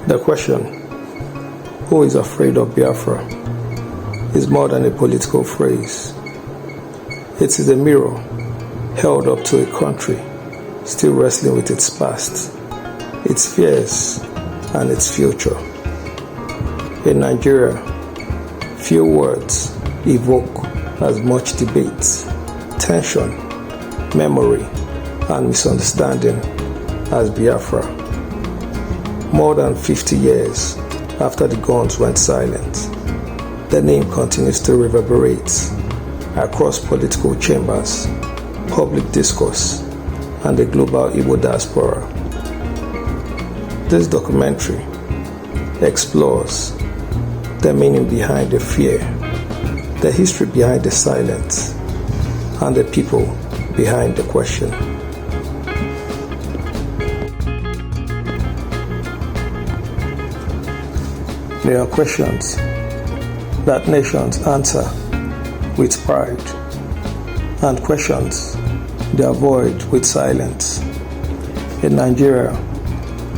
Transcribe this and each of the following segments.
The question, who is afraid of Biafra, is more than a political phrase. It is a mirror held up to a country still wrestling with its past, its fears, and its future. In Nigeria, few words evoke as much debate, tension, memory, and misunderstanding as Biafra. More than 50 years after the guns went silent, the name continues to reverberate across political chambers, public discourse, and the global Igbo diaspora. This documentary explores the meaning behind the fear, the history behind the silence, and the people behind the question. There are questions that nations answer with pride, and questions they avoid with silence. In Nigeria,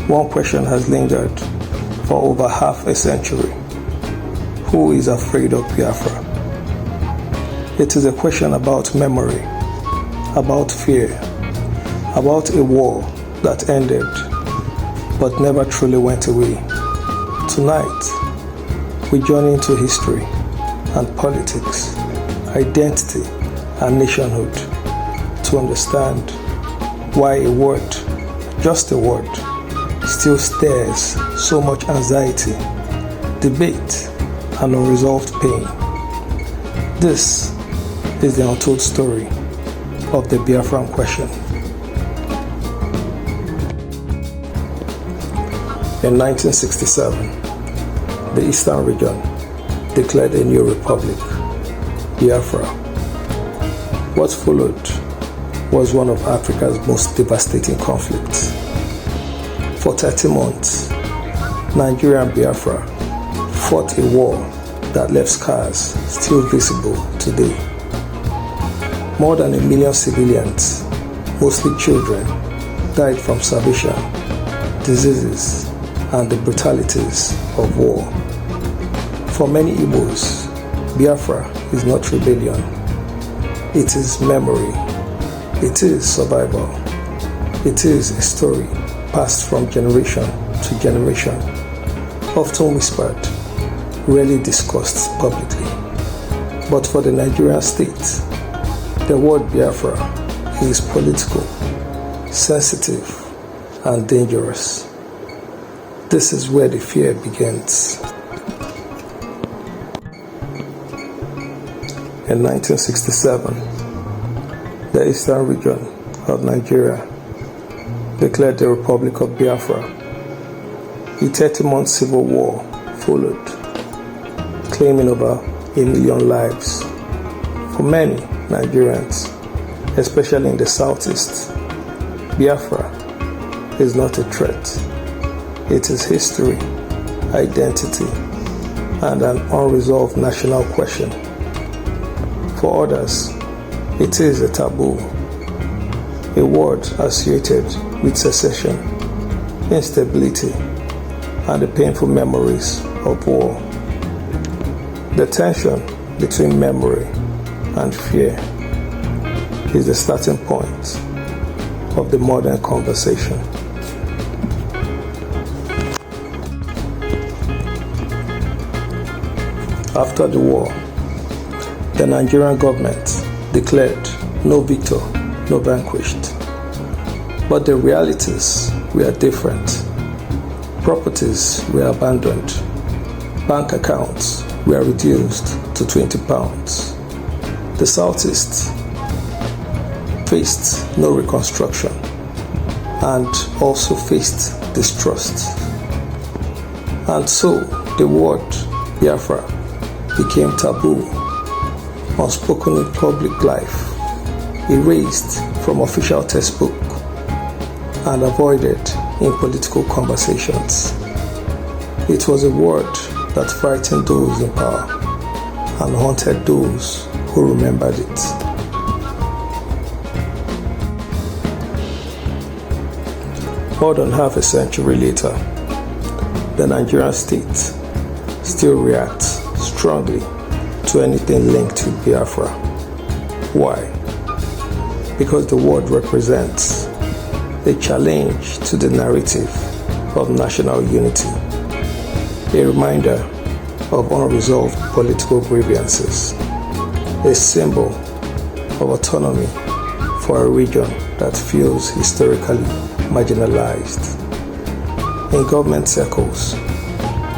one question has lingered for over half a century. Who is afraid of Biafra? It is a question about memory, about fear, about a war that ended but never truly went away. Tonight, we journey into history and politics, identity and nationhood to understand why a word, just a word, still stirs so much anxiety, debate, and unresolved pain. This is the untold story of the Biafran question. In 1967, the Eastern region declared a new republic, Biafra. What followed was one of Africa's most devastating conflicts. For 30 months, Nigeria and Biafra fought a war that left scars still visible today. More than 1 million civilians, mostly children, died from starvation, diseases, and the brutalities of war. For many Igbos, Biafra is not rebellion. It is memory. It is survival. It is a story passed from generation to generation, often whispered, rarely discussed publicly. But for the Nigerian state, the word Biafra is political, sensitive, and dangerous. This is where the fear begins. In 1967, the Eastern region of Nigeria declared the Republic of Biafra. A 30-month civil war followed, claiming over 1 million lives. For many Nigerians, especially in the southeast, Biafra is not a threat. It is history, identity, and an unresolved national question. For others, it is a taboo, a word associated with secession, instability, and the painful memories of war. The tension between memory and fear is the starting point of the modern conversation. After the war, the Nigerian government declared no victor, no vanquished. But the realities were different. Properties were abandoned. Bank accounts were reduced to £20. The Southeast faced no reconstruction and also faced distrust. And so the word Biafra became taboo, unspoken in public life, erased from official textbook, and avoided in political conversations. It was a word that frightened those in power and haunted those who remembered it. More than half a century later, the Nigerian state still reacts strongly to anything linked to Biafra. Why? Because the word represents a challenge to the narrative of national unity, a reminder of unresolved political grievances, a symbol of autonomy for a region that feels historically marginalized. In government circles,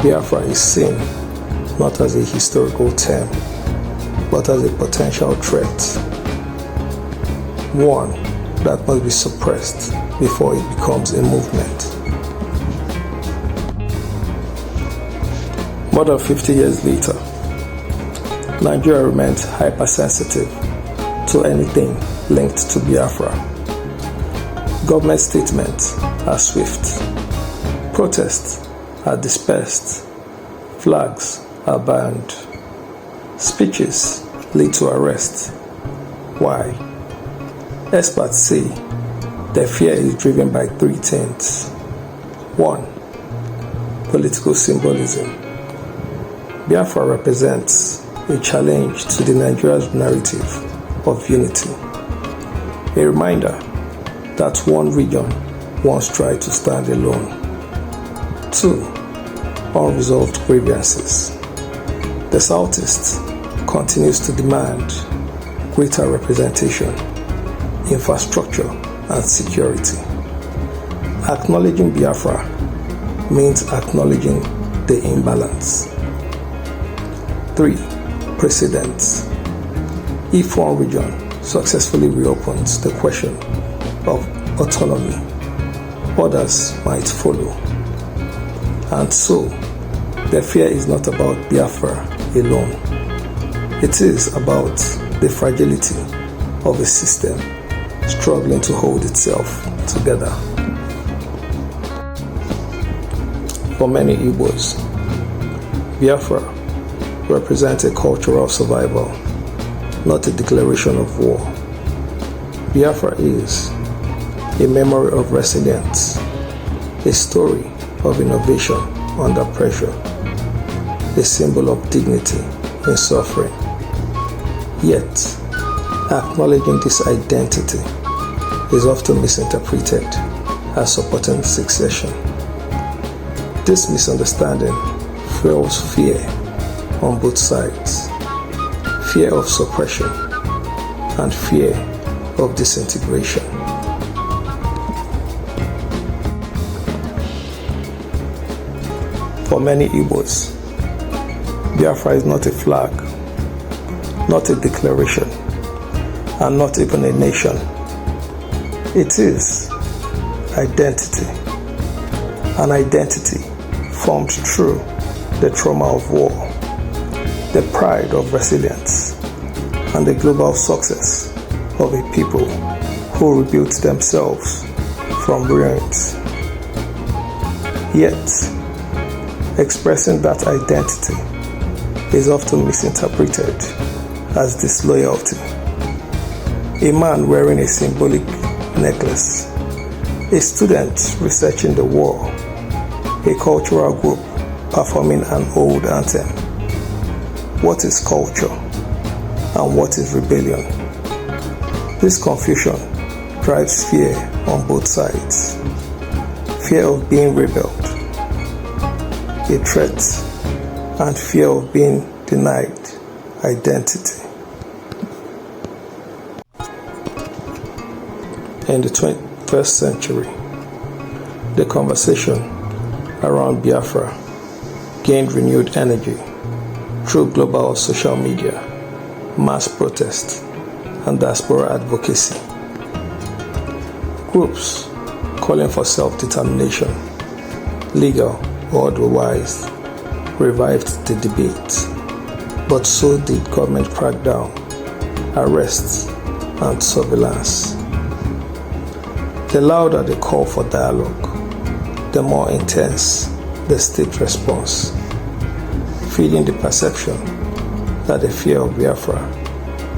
Biafra is seen not as a historical term, but as a potential threat, one that must be suppressed before it becomes a movement. More than 50 years later, Nigeria remains hypersensitive to anything linked to Biafra. Government statements are swift, protests are dispersed, flags are banned, speeches lead to arrest. Why? Experts say the fear is driven by three things. 1. Political symbolism. Biafra represents a challenge to the Nigeria's narrative of unity, a reminder that one region once tried to stand alone. 2. Unresolved grievances. The Southeast continues to demand greater representation, infrastructure, and security. Acknowledging Biafra means acknowledging the imbalance. 3. Precedents. If one region successfully reopens the question of autonomy, others might follow. And so, the fear is not about Biafra alone. It is about the fragility of a system struggling to hold itself together. For many Igbos, Biafra represents a cultural survival, not a declaration of war. Biafra is a memory of resilience, a story of innovation under pressure, a symbol of dignity in suffering. Yet, acknowledging this identity is often misinterpreted as supporting secession. This misunderstanding fuels fear on both sides, fear of suppression and fear of disintegration. For many Igbos, Biafra is not a flag, not a declaration, and not even a nation. It is identity, an identity formed through the trauma of war, the pride of resilience, and the global success of a people who rebuilt themselves from ruins. Yet, expressing that identity is often misinterpreted as disloyalty. A man wearing a symbolic necklace, a student researching the war, a cultural group performing an old anthem. What is culture and what is rebellion? This confusion drives fear on both sides. Fear of being rebelled, a threat, and fear of being denied identity. In the 21st century, the conversation around Biafra gained renewed energy through global social media, mass protest, and diaspora advocacy. Groups calling for self-determination, legal or otherwise, revived the debate, but so did government crackdown, arrests, and surveillance. The louder the call for dialogue, the more intense the state response, feeding the perception that the fear of Biafra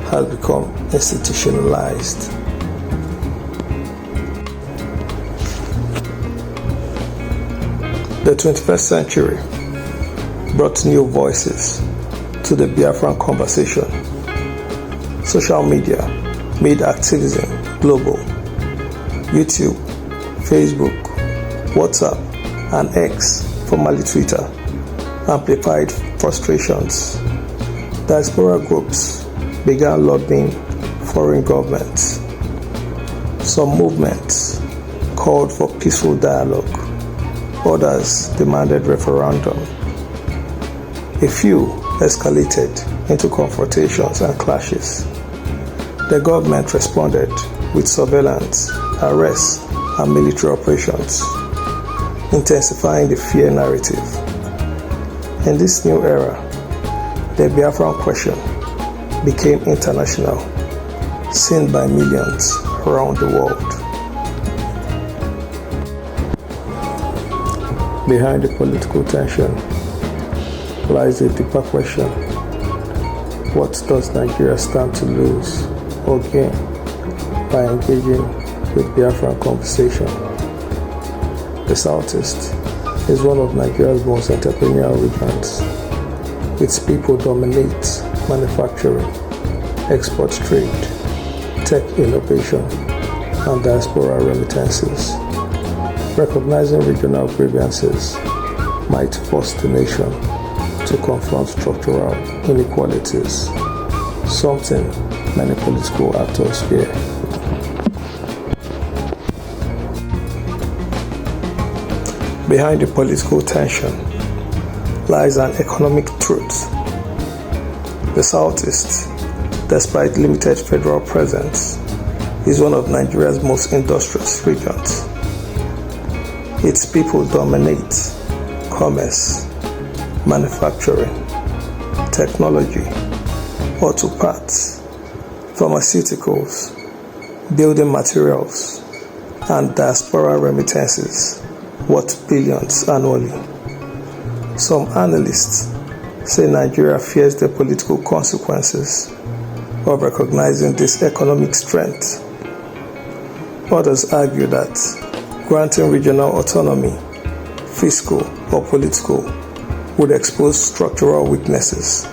has become institutionalized. The 21st century brought new voices to the Biafran conversation. Social media made activism global. YouTube, Facebook, WhatsApp, and X, formerly Twitter, amplified frustrations. Diaspora groups began lobbying foreign governments. Some movements called for peaceful dialogue. Others demanded referendum. A few escalated into confrontations and clashes. The government responded with surveillance, arrests, and military operations, intensifying the fear narrative. In this new era, the Biafran question became international, seen by millions around the world. Behind the political tension lies a deeper question. What does Nigeria stand to lose or gain by engaging with Biafran conversation? The Southeast is one of Nigeria's most entrepreneurial regions. Its people dominate manufacturing, export trade, tech innovation, and diaspora remittances. Recognizing regional grievances might force the nation to confront structural inequalities, something many political actors fear. Behind the political tension lies an economic truth. The Southeast, despite limited federal presence, is one of Nigeria's most industrious regions. Its people dominate commerce, manufacturing, technology, auto parts, pharmaceuticals, building materials, and diaspora remittances worth billions annually. Some analysts say Nigeria fears the political consequences of recognizing this economic strength. Others argue that granting regional autonomy, fiscal or political, would expose structural weaknesses.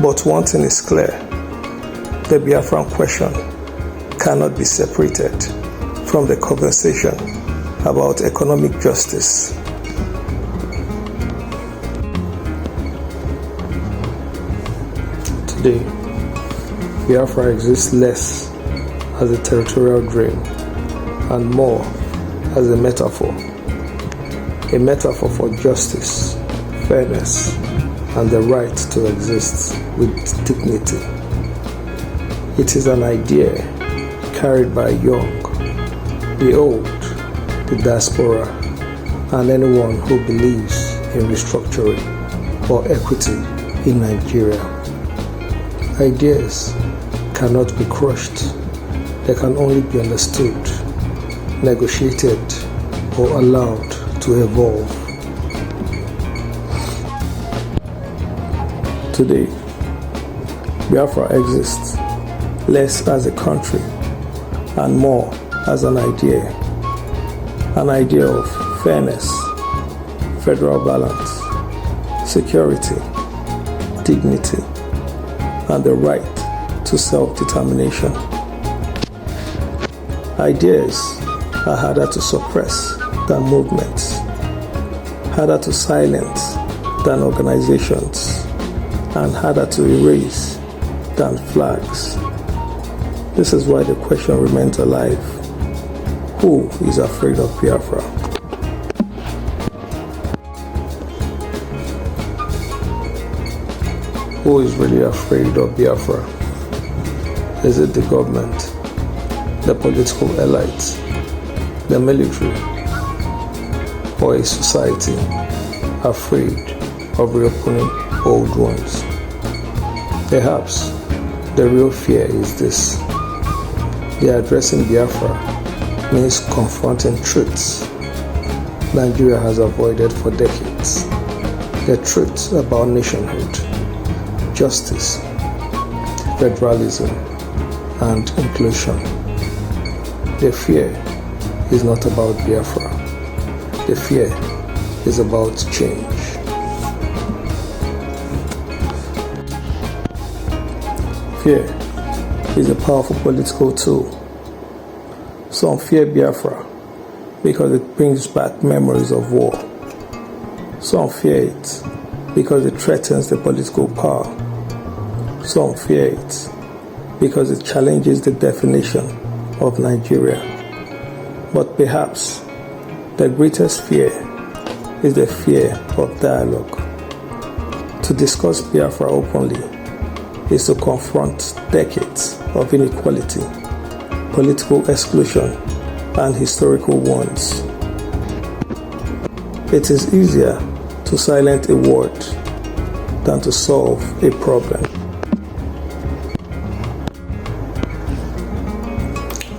But one thing is clear: the Biafran question cannot be separated from the conversation about economic justice. Today, Biafra exists less as a territorial dream and more as a metaphor for justice, fairness, and the right to exist with dignity. It is an idea carried by young, the old, the diaspora, and anyone who believes in restructuring or equity in Nigeria. Ideas cannot be crushed. They can only be understood, negotiated, or allowed to evolve. Today, Biafra exists less as a country and more as an idea of fairness, federal balance, security, dignity, and the right to self-determination. Ideas are harder to suppress than movements, harder to silence than organizations, and harder to erase than flags. This is why the question remains alive: who is afraid of Biafra? Who is really afraid of Biafra? Is it the government, the political elites, the military, or a society afraid of reopening old wounds? Perhaps the real fear is this: the addressing Biafra means confronting truths Nigeria has avoided for decades. The truth about nationhood, justice, federalism, and inclusion. The fear is not about Biafra. The fear is about change. Fear is a powerful political tool. Some fear Biafra because it brings back memories of war. Some fear it because it threatens the political power. Some fear it because it challenges the definition of Nigeria. But perhaps the greatest fear is the fear of dialogue. To discuss Biafra openly is to confront decades of inequality, political exclusion, and historical wounds. It is easier to silence a word than to solve a problem.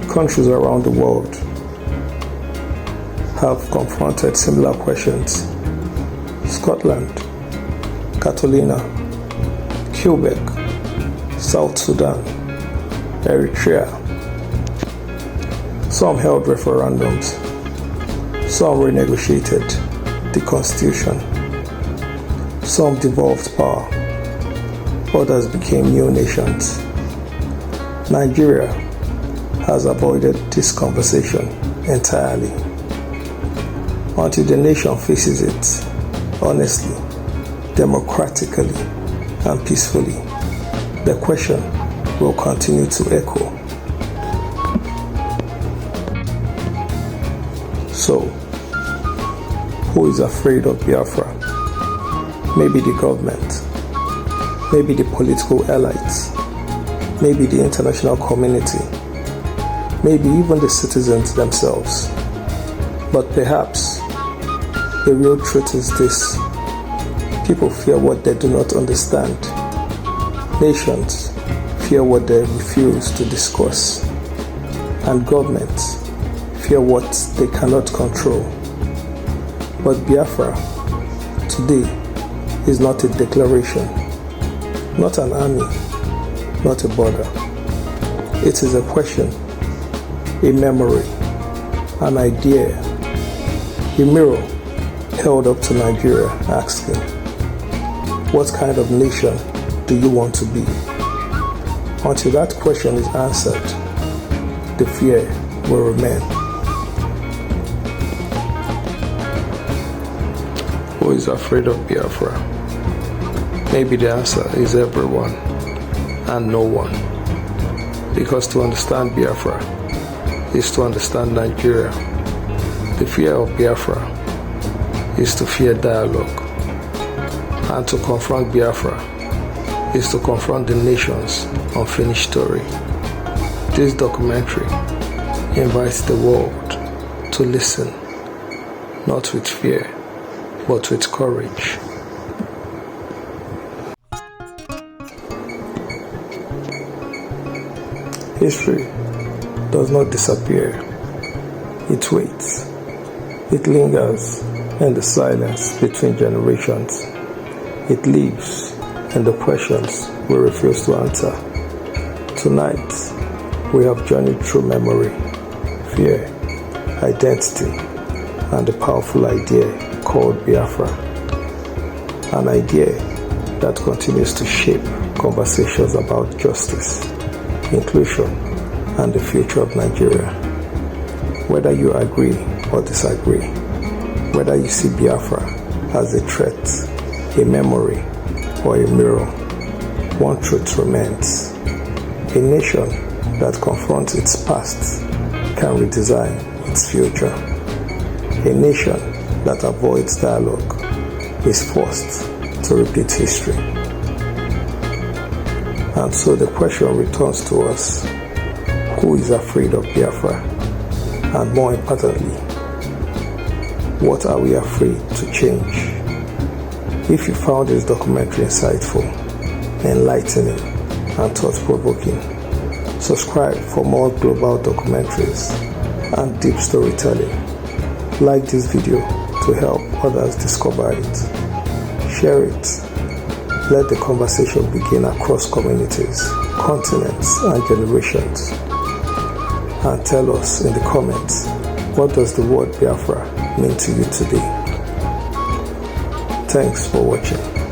Countries around the world have confronted similar questions. Scotland, Catalina, Quebec, South Sudan, Eritrea. Some held referendums, some renegotiated the constitution, some devolved power, others became new nations. Nigeria has avoided this conversation entirely. Until the nation faces it honestly, democratically, and peacefully, the question will continue to echo. So, who is afraid of Biafra? Maybe the government, maybe the political elites, maybe the international community, maybe even the citizens themselves. But perhaps the real truth is this: people fear what they do not understand. Nations fear what they refuse to discuss. And governments fear what they cannot control. But Biafra today is not a declaration, not an army, not a border. It is a question, a memory, an idea, a mirror held up to Nigeria asking, what kind of nation do you want to be? Until that question is answered, the fear will remain. Who is afraid of Biafra? Maybe the answer is everyone and no one. Because to understand Biafra is to understand Nigeria. The fear of Biafra is to fear dialogue. And to confront Biafra is to confront the nation's unfinished story. This documentary invites the world to listen, not with fear, but with courage. History does not disappear. It waits. It lingers in the silence between generations. It lives in the questions we refuse to answer. Tonight, we have journeyed through memory, fear, identity, and the powerful idea called Biafra. An idea that continues to shape conversations about justice, inclusion, and the future of Nigeria. Whether you agree or disagree, whether you see Biafra as a threat, a memory, or a mirror, one truth remains: a nation that confronts its past can redesign its future. A nation that avoids dialogue is forced to repeat history. And so the question returns to us: who is afraid of Biafra? And more importantly, what are we afraid to change? If you found this documentary insightful, enlightening, and thought-provoking, subscribe for more global documentaries and deep storytelling. Like this video to help others discover it. Share it. Let the conversation begin across communities, continents, and generations. And tell us in the comments, what does the word Biafra mean to you today? Thanks for watching.